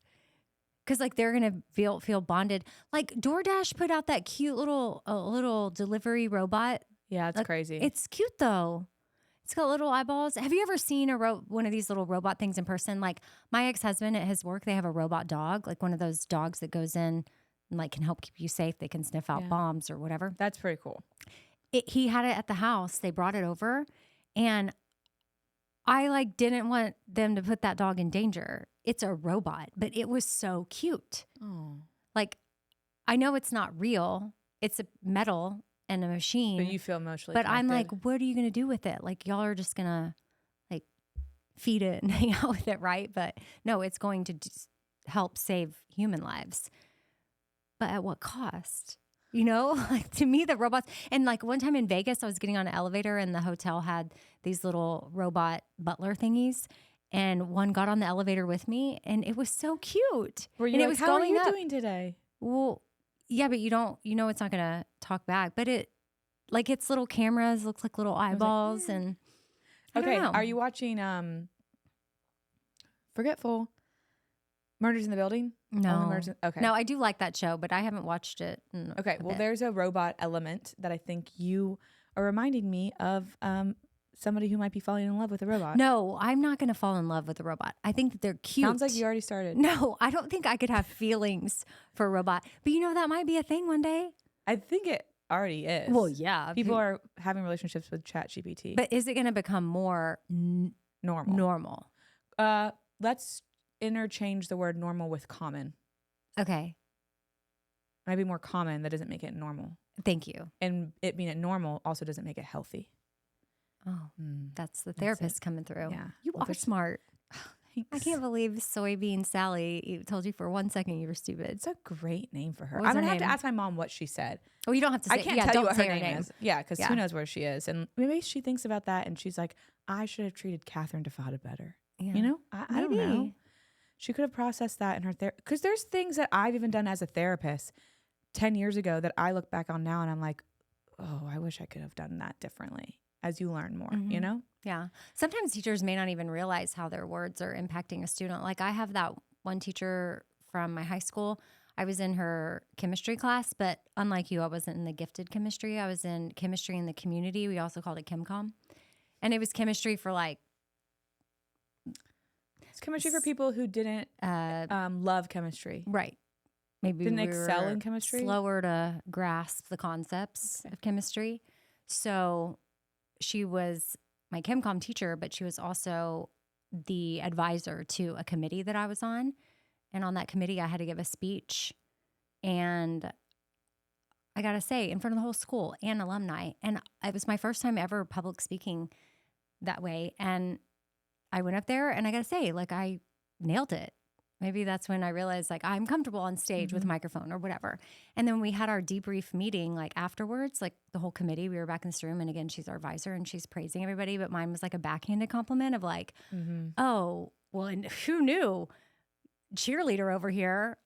Because like they're gonna feel bonded. Like DoorDash put out that cute little delivery robot. Yeah, it's crazy. It's cute though. It's got little eyeballs. Have you ever seen one of these little robot things in person? Like my ex-husband at his work, they have a robot dog, like one of those dogs that goes in and like can help keep you safe. They can sniff out bombs or whatever. That's pretty cool. He had it at the house. They brought it over, and I like didn't want them to put that dog in danger. It's a robot, but it was so cute. Oh. Like, I know it's not real. It's a metal and a machine. But you feel emotionally But connected. I'm like, what are you going to do with it? Like, y'all are just going to like feed it and hang out with it, right? But no, it's going to just help save human lives. but at what cost? You know, like to me, the robots, and like one time in Vegas, I was getting on an elevator and the hotel had these little robot butler thingies. And one got on the elevator with me and it was so cute. Were you and like, it was how going are you up. doing today? Well, yeah, but you don't, it's not going to talk back, but its little cameras looks like little eyeballs and I Okay. don't know. Are you watching Forgetful? Murders in the Building? No. Only Murders okay. No, I do like that show, but I haven't watched it. Okay. Well, there's a robot element that I think you are reminding me of somebody who might be falling in love with a robot. No, I'm not going to fall in love with a robot. I think that they're cute. Sounds like you already started. No, I don't think I could have feelings for a robot. But that might be a thing one day. I think it already is. Well, yeah. People are having relationships with ChatGPT. But is it going to become more normal? Let's interchange the word normal with common. Okay. Might be more common. That doesn't make it normal. Thank you. And it being normal also doesn't make it healthy. Oh, that's the therapist coming through. Yeah. You are smart. I can't believe Soybean Sally told you for 1 second you were stupid. It's a great name for her. What was I'm going to her have to name? ask my mom what she said. Oh, you don't have to say I can't tell you what her say name is. Yeah, because who knows where she is. And maybe she thinks about that and she's like, I should have treated Catherine DeFada better. Yeah. You know? I don't know. She could have processed that in her therapy. Because there's things that I've even done as a therapist 10 years ago that I look back on now and I'm like, oh, I wish I could have done that differently as you learn more, you know? Yeah. Sometimes teachers may not even realize how their words are impacting a student. Like I have that one teacher from my high school. I was in her chemistry class, but unlike you, I wasn't in the gifted chemistry. I was in chemistry in the community. We also called it ChemCom. And it was chemistry for like... It's chemistry for people who didn't love chemistry. Right. Maybe didn't we excel were in chemistry. Slower to grasp the concepts of chemistry. So she was my ChemCom teacher, but she was also the advisor to a committee that I was on. And on that committee, I had to give a speech. And I got to say, in front of the whole school and alumni. And it was my first time ever public speaking that way. And I went up there and I got to say, like, I nailed it. Maybe that's when I realized, like, I'm comfortable on stage with a microphone or whatever. And then we had our debrief meeting, like, afterwards, like, the whole committee. We were back in this room. And again, she's our advisor and she's praising everybody. But mine was like a backhanded compliment of, like, oh, well, and who knew? Cheerleader over here.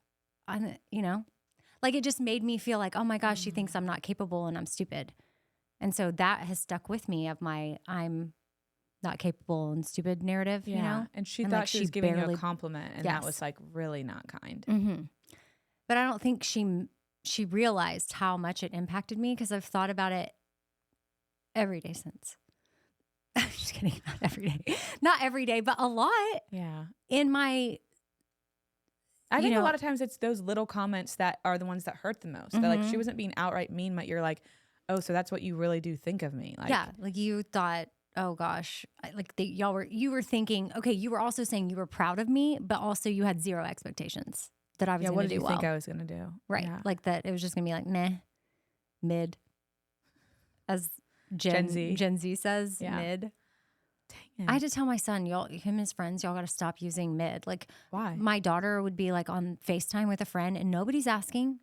Like, it just made me feel like, oh, my gosh, she thinks I'm not capable and I'm stupid. And so that has stuck with me of my I'm not capable and stupid narrative, you know? And she And, thought like, she she was giving you barely- a compliment, and that was like really not kind. But I don't think she realized how much it impacted me because I've thought about it every day since. I'm just kidding. Not every day. Not every day, but a lot Yeah. in my... I think a lot of times it's those little comments that are the ones that hurt the most. That, like, she wasn't being outright mean, but you're like, oh, so that's what you really do think of me. Like, yeah, like you thought... Oh gosh, you were thinking, okay, you were also saying you were proud of me, but also you had zero expectations that I was going to do well. What did you think I was going to do? Right. Yeah. Like that it was just going to be like, meh, mid, as Gen Z says, mid. Dang it. I had to tell my son, him and his friends, y'all got to stop using mid. Like, why? My daughter would be like on FaceTime with a friend and nobody's asking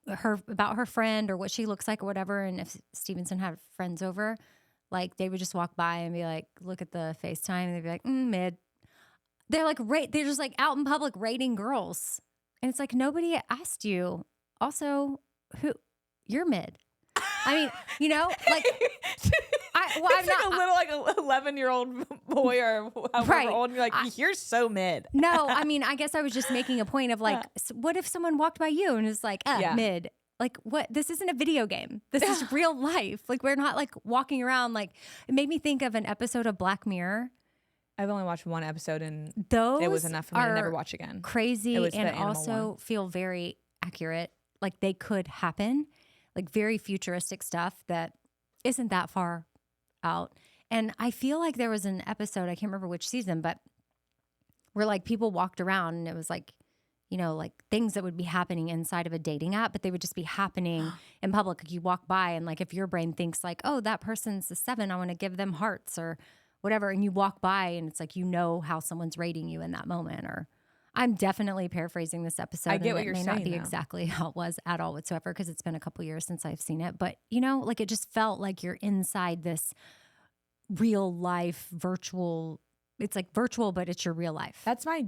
her about her friend or what she looks like or whatever. And if Stevenson had friends over, like, they would just walk by and be like, look at the FaceTime. And they'd be like, mid. They're like, they're just like out in public rating girls. And it's like, nobody asked you. Also, you're mid. I mean, like, I'm like not. a little, like, 11-year-old boy or however old, and you're like, you're so mid. No, I mean, I guess I was just making a point of, like, what if someone walked by you and was like, mid? Like, what? This isn't a video game. This is real life. Like, we're not, like, walking around. Like, it made me think of an episode of Black Mirror. I've only watched one episode, and those it was enough for me to never watch again. Crazy and also feel very accurate. Like, they could happen. Like, very futuristic stuff that isn't that far out. And I feel like there was an episode, I can't remember which season, but where, like, people walked around and it was like, like things that would be happening inside of a dating app, but they would just be happening in public. Like, you walk by and, like, if your brain thinks like, oh, that person's a 7, I want to give them hearts or whatever. And you walk by and it's like, how someone's rating you in that moment. Or I'm definitely paraphrasing this episode. I get and what it you're may saying, not be though. exactly how it was at all whatsoever because it's been a couple years since I've seen it. But, you know, like it just felt like you're inside this real life virtual. It's like virtual, but it's your real life. That's my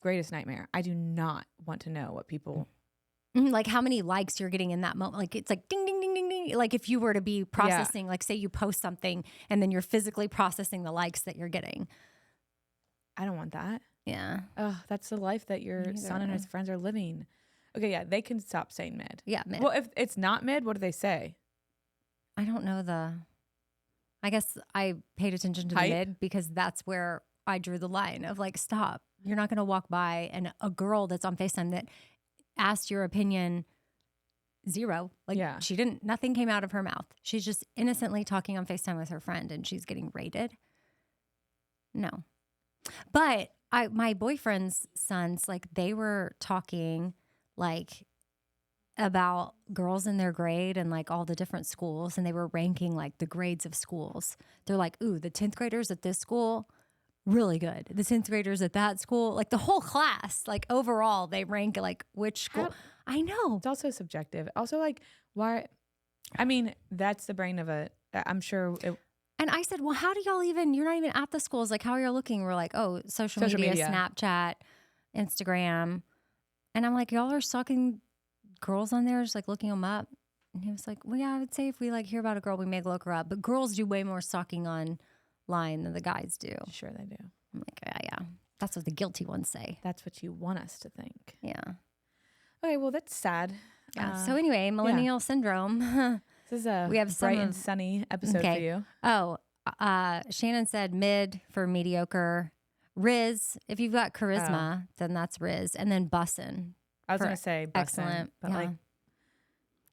greatest nightmare. I do not want to know what people. Like how many likes you're getting in that moment. Like it's like ding, ding, ding, ding, ding. Like if you were to be processing, like say you post something and then you're physically processing the likes that you're getting. I don't want that. Yeah. Oh, that's the life that your Me son and neither. his friends are living. Okay, yeah, they can stop saying mid. Yeah. Mid. Well, if it's not mid, what do they say? I don't know I guess I paid attention to Hype? the mid because that's where I drew the line of like, stop. You're not going to walk by and a girl that's on FaceTime that asked your opinion, zero. Like Yeah. nothing came out of her mouth. She's just innocently talking on FaceTime with her friend and she's getting rated. No. But my boyfriend's sons, like they were talking like about girls in their grade and like all the different schools and they were ranking like the grades of schools. They're like, ooh, the 10th graders at this school, really good. The 10th graders at that school, like the whole class, like overall they rank like which school. I know. It's also subjective. Also, like, why? I mean, that's the brain of I'm sure. And I said, well, how do y'all even, you're not even at the schools. Like, how are you looking? We're like, oh, social media, Snapchat, Instagram. And I'm like, y'all are stalking girls on there, just like looking them up. And he was like, well, yeah, I would say if we like hear about a girl, we may look her up. But girls do way more stalking online than the guys do. Sure, they do. I'm like, yeah. That's what the guilty ones say. That's what you want us to think. Yeah. Okay, well, that's sad. Yeah. So anyway, Millennial Syndrome. This is a We have bright some and sunny episode for you. Oh, Shannon said mid for mediocre. Riz, if you've got charisma, then that's Riz. And then bussin'. I was for going to say bussin', excellent. but Yeah. like,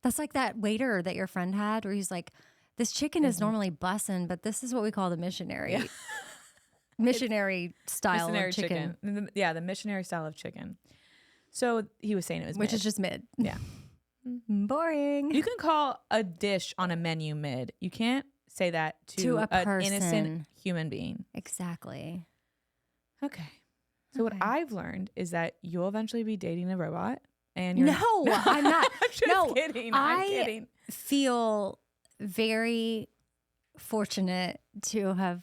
That's like that waiter that your friend had where he's like, this chicken is normally bussin', but this is what we call the missionary. Missionary style missionary of chicken. The missionary style of chicken. So he was saying it was Which mid. is just mid. Yeah. Boring. You can call a dish on a menu mid. You can't say that to a an person. innocent human being. Exactly. Okay. So what Okay. I've learned is that you'll eventually be dating a robot. And you're No, I'm not. I'm just No, kidding. I'm I- kidding. Feel very fortunate to have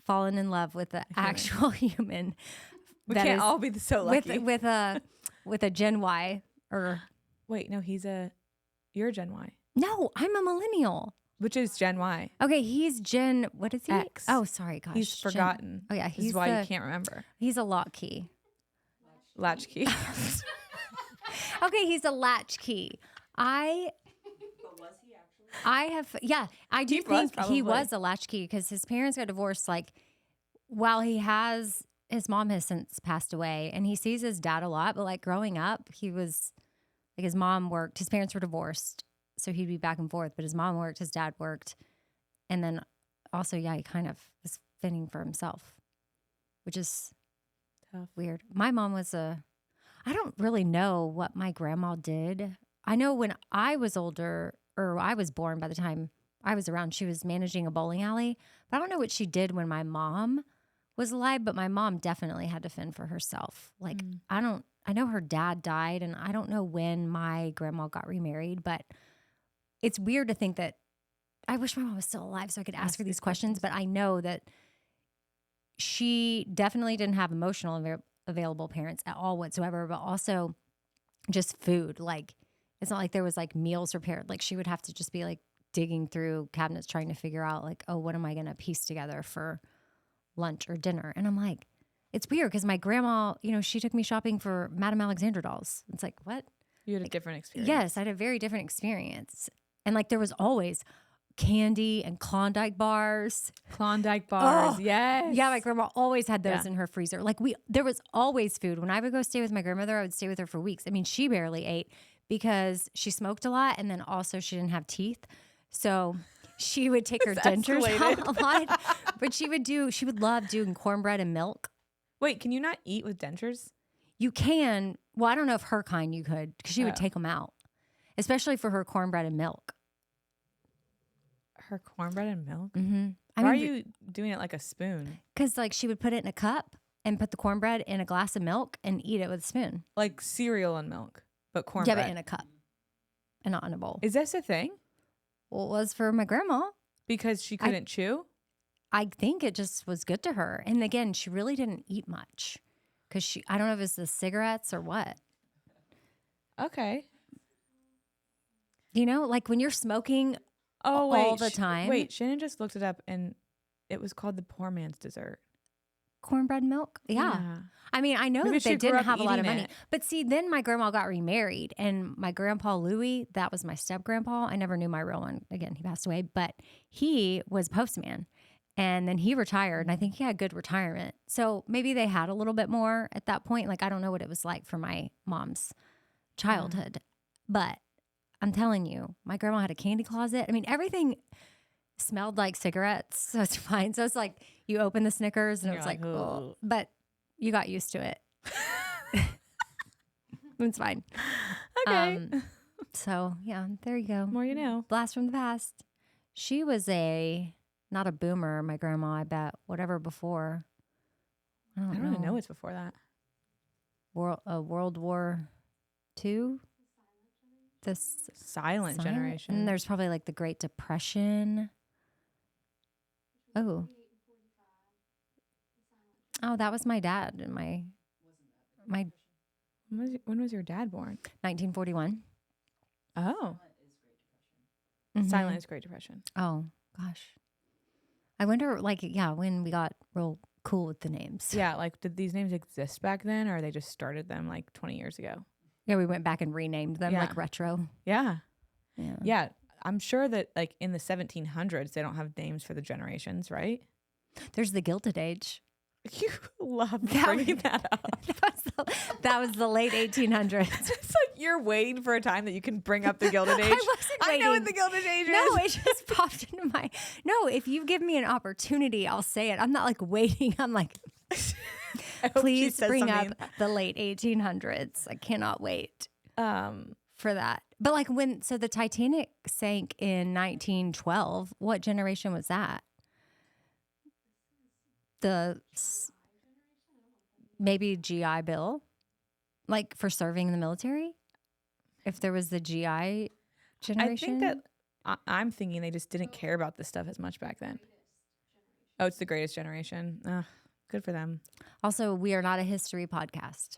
fallen in love with an human. actual human. We that can't is- all be so lucky. with a Gen Y or Wait, no, you're Gen Y, no, I'm a millennial. which is Gen Y. Okay, he's Gen. What is he? X. Oh, sorry, gosh, He's Gen- forgotten. Oh yeah, This is he's why you can't remember. He's a lock key. Latchkey. Okay, he's a latch key. I have, yeah, I do He was think he probably. was a latchkey because his parents got divorced. Like, while his mom has since passed away, and he sees his dad a lot. But like growing up, he was like his mom worked. His parents were divorced, so he'd be back and forth. But his mom worked, his dad worked, and then also, yeah, he kind of was fending for himself, which is Tough. weird. My mom was I don't really know what my grandma did. I know when I was older, or I was born by the time I was around, she was managing a bowling alley. But I don't know what she did when my mom was alive, but my mom definitely had to fend for herself. Like, I know her dad died, and I don't know when my grandma got remarried, but it's weird to think that I wish my mom was still alive so I could ask her these questions, but I know that she definitely didn't have emotional available parents at all whatsoever, but also just food. Like, it's not like there was like meals prepared. Like, she would have to just be like digging through cabinets trying to figure out like, oh, what am I going to piece together for lunch or dinner? And I'm like, it's weird because my grandma, she took me shopping for Madame Alexandra dolls. It's like, what? You had a different experience. Yes, I had a very different experience. And like, there was always candy and Klondike bars. Klondike bars. Oh, yes. Yeah, my grandma always had those Yeah. in her freezer. Like, there was always food. When I would go stay with my grandmother, I would stay with her for weeks. I mean, she barely ate because she smoked a lot, and then also she didn't have teeth. So she would take her dentures out a lot. But she would love doing cornbread and milk. Wait, can you not eat with dentures? You can. Well, I don't know if her kind you could, because she would take them out, especially for her cornbread and milk. Her cornbread and milk? Mm-hmm. Why are you doing it like a spoon? Because like she would put it in a cup and put the cornbread in a glass of milk and eat it with a spoon. Like cereal and milk, but Yeah, cornbread. but in a cup and not in a bowl. Is this a thing? Well, it was for my grandma. Because she couldn't chew? I think it just was good to her. And again, she really didn't eat much because I don't know if it's the cigarettes or what. Okay. You know, like when you're smoking all the time. Wait, Shannon just looked it up and it was called the poor man's dessert. Cornbread milk? Yeah. I mean, I know Maybe that they she grew didn't up have a lot of eating money. it. But see, then my grandma got remarried and my grandpa Louie, that was my step grandpa. I never knew my real one. Again, he passed away, but he was postman. And then he retired and I think he had good retirement. So maybe they had a little bit more at that point. Like, I don't know what it was like for my mom's childhood, but I'm telling you, my grandma had a candy closet. I mean, everything smelled like cigarettes, so it's fine. So it's like you open the Snickers and You're it's like, like, oh, but you got used to it. It's fine. Okay. So yeah, there you go. More you know. Blast from the past. She was not a boomer, my grandma, I bet. Whatever before. I I don't don't even know what's before that. World War II. This Silent generation. And there's probably like the Great Depression. Oh, that was my dad and my When was your dad born? 1941. Oh. Mhm. Silent is Great Depression. Oh gosh, I wonder, like, yeah, when we got real cool with the names. Yeah, like did these names exist back then or they just started them like 20 years ago? Yeah, we went back and renamed them Yeah. like retro. Yeah. Yeah. Yeah. I'm sure that like in the 1700s, they don't have names for the generations, right? There's the Gilded Age. You love That bringing was- that up. That was the late 1800s. It's like you're waiting for a time that you can bring up the Gilded Age. I wasn't I know what waiting. the Gilded Age No, is. it just popped into my. No, if you give me an opportunity, I'll say it. I'm not like waiting. I'm like, I hope she please says bring up something. the late 1800s. I cannot wait Um, for that. But like so the Titanic sank in 1912. What generation was that? Maybe GI Bill, like for serving in the military. If there was the GI generation, I think that I'm thinking they just didn't care about this stuff as much back then. Oh, it's the greatest generation. Good for them. Also, we are not a history podcast.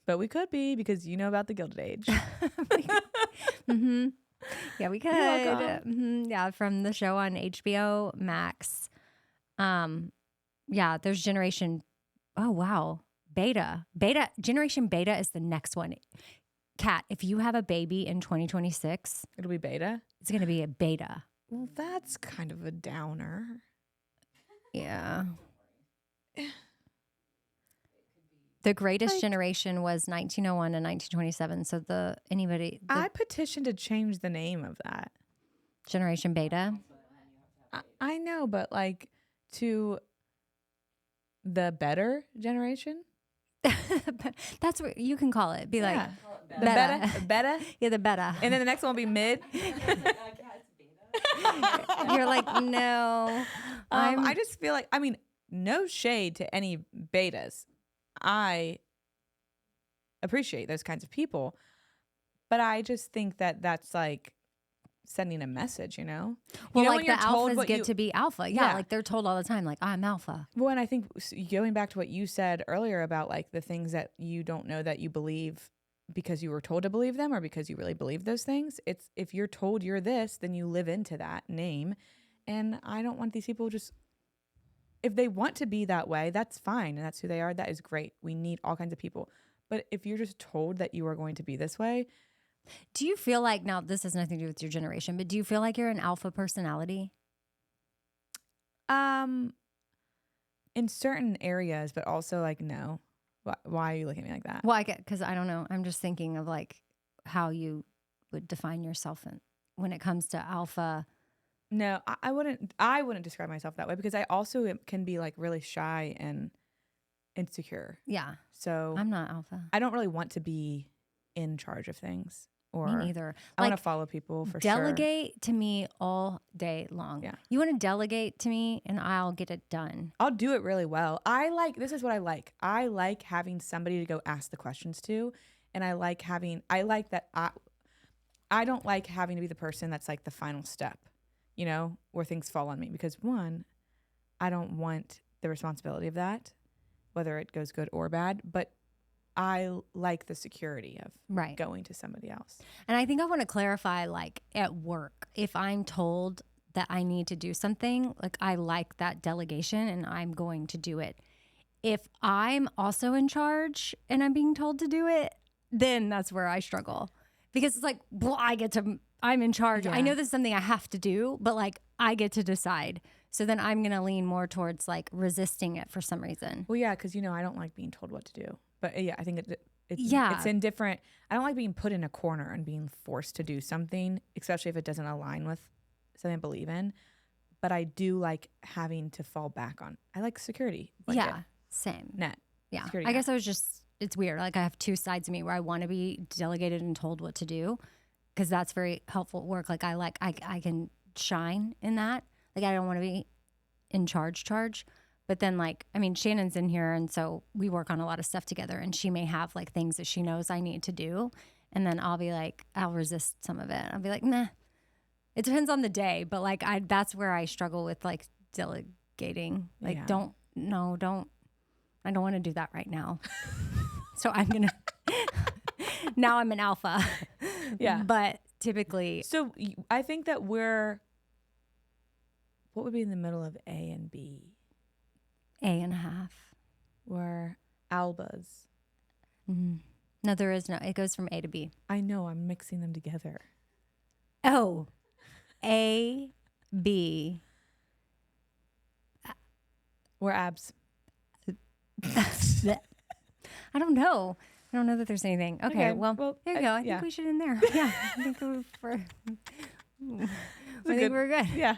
But we could be because you know about the Gilded Age. Mm-hmm. Yeah, we could. welcome. Yeah, from the show on HBO Max. Yeah, there's generation. Oh wow, Beta. Generation Beta is the next one. Kat, if you have a baby in 2026, It'll be beta. it's gonna be a Beta. Well, that's kind of a downer. Yeah. The greatest generation was 1901 to 1927. So I petitioned to change the name of that. Generation Beta. I know, but like to the better generation? That's what you can call it. Be like, Yeah. The Beta. beta? yeah, the Beta. And then the next one will be mid. You're like, no. I just feel like, I mean, no shade to any betas. I appreciate those kinds of people, but I just think that that's like sending a message, you know? Well, You know like when the you're told alphas what get you- to be alpha. Yeah, Yeah. like they're told all the time, like, I'm alpha. Well, and I think going back to what you said earlier about like the things that you don't know that you believe because you were told to believe them or because you really believe those things. It's if you're told you're this, then you live into that name. And I don't want these people just, if they want to be that way, that's fine. And that's who they are. That is great. We need all kinds of people. But if you're just told that you are going to be this way, Do you feel like, now this has nothing to do with your generation, but do you feel like you're an alpha personality? in certain areas, but also like, no. Why are you looking at me like that? Well, I get, because I don't know. I'm just thinking of like how you would define yourself when it comes to alpha. No, I wouldn't describe myself that way because I also can be like really shy and insecure. Yeah. So I'm not alpha. I don't really want to be in charge of things or Me neither. I want Like, to follow people for delegate to me all day long. Yeah. You want to delegate to me and I'll get it done. I'll do it really well. This is what I like. I like having somebody to go ask the questions to. And I like that I don't like having to be the person that's like the final step, where things fall on me. Because one, I don't want the responsibility of that, whether it goes good or bad. But I like the security of going to somebody else. And I think I want to clarify, like at work, if I'm told that I need to do something, like I like that delegation and I'm going to do it. If I'm also in charge and I'm being told to do it, then that's where I struggle. Because it's like, well, I'm in charge. Yeah. I know this is something I have to do, but like I get to decide. So then I'm going to lean more towards like resisting it for some reason. Well, yeah, because, I don't like being told what to do. But yeah, I think it's in different. I don't like being put in a corner and being forced to do something, especially if it doesn't align with something I believe in. But I do like having to fall back on. I like security. Same. Net. Yeah. Security I net. guess it's weird. Like I have two sides of me where I want to be delegated and told what to do because that's very helpful at work. Like I can shine in that. Like I don't want to be in charge. But then Shannon's in here and so we work on a lot of stuff together and she may have like things that she knows I need to do. And then I'll be like, I'll resist some of it. I'll be like, nah. It depends on the day, but like that's where I struggle with like delegating. Like I don't want to do that right now. So I'm going to, now I'm an alpha. Yeah. But typically. So I think that what would be in the middle of A and B? A.5. We're albas. Mm-hmm. No, there is no. It goes from A to B. I know. I'm mixing them together. Oh. A, B. We're abs. I don't know. I don't know that there's anything. Okay, well there you go. I think we should end there. Yeah. I think we're good. Yeah.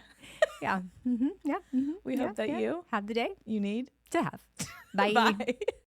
Yeah. Mm-hmm. Yeah. Mm-hmm. We hope that you have the day you need to have. Bye. Bye.